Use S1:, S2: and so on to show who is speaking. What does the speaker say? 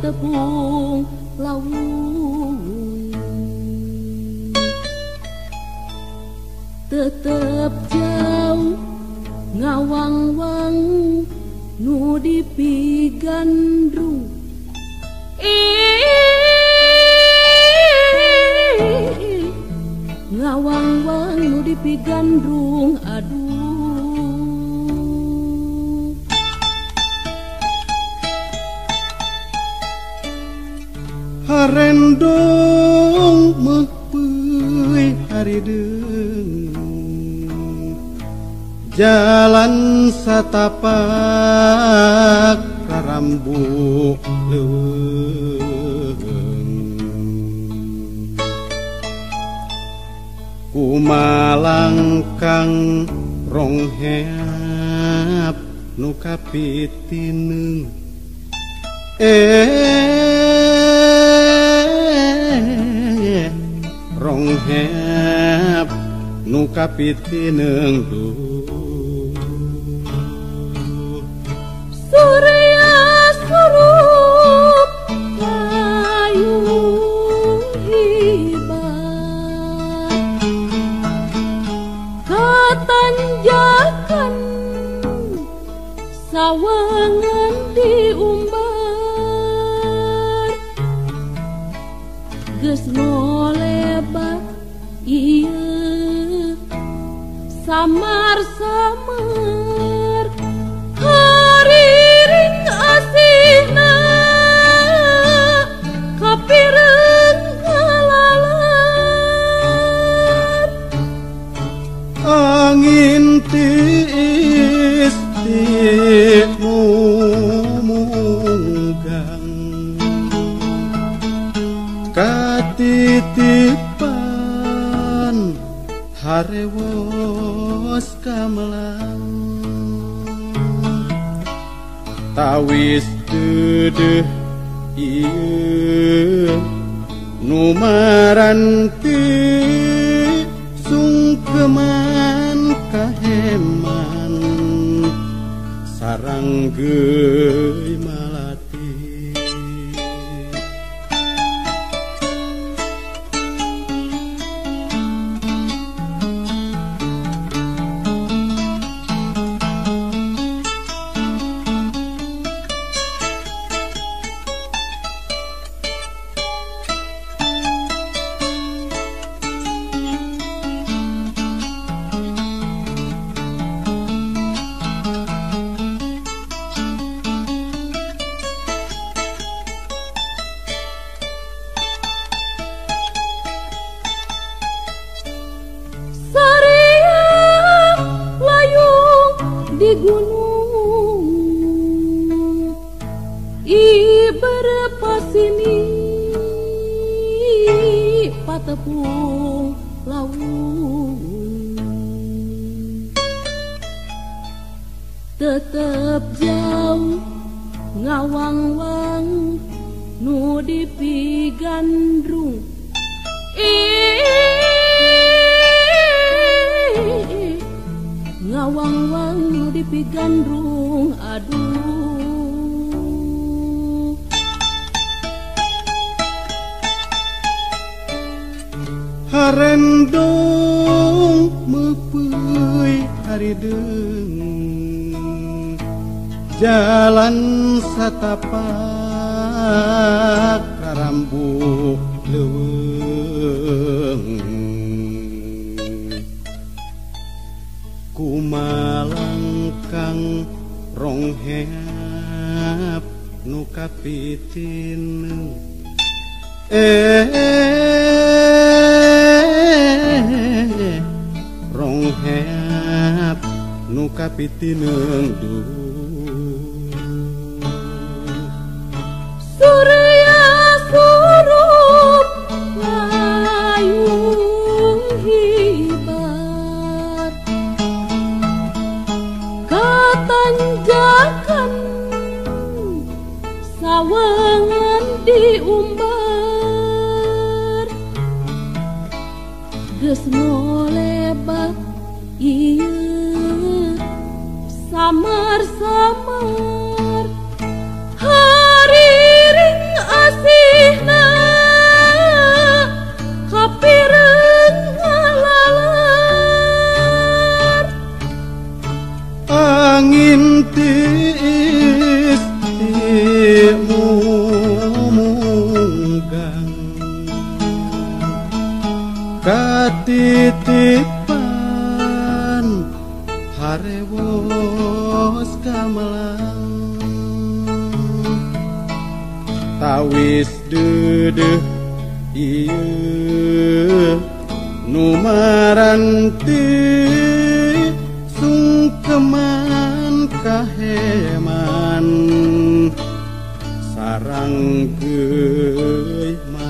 S1: patepung lawung tetep jauh ngawang-wang nu dipigandrung ngawang-wang nu dipigandrung aduh
S2: harendong meh peuy harideung jalan satapak rarambu leuweung kumalangkang rongheap nu kapitineung rongheap nu kapitineung
S1: surya surup layung hibat katanjakan sawangan diumbar geus ngolebat ieu samar-samar hariring asihna kapireung ngalalar
S2: angin tiis ti munggang katitipan harewos kamelang tawis deudeuh ieu nu maranti sungkeman kaheman sareng geui malati
S1: di gunung iberpasini patepung lawung tetep jauh ngawang-wang nu dipigandrung ngawang-wang nu dipigandrung aduh
S2: harendong meh peuy harideung jalan satapak rarambu leuweung kumalangkang rongheap nu kapitineung rongheap nu kapitineung
S1: surya surup layung hibat katanjakan sawangan diumbar geus ngolebat ieu samar
S2: titipan harewos gamelang tawis dedeh ieu nu maranti sungkeman kaheman sarang geus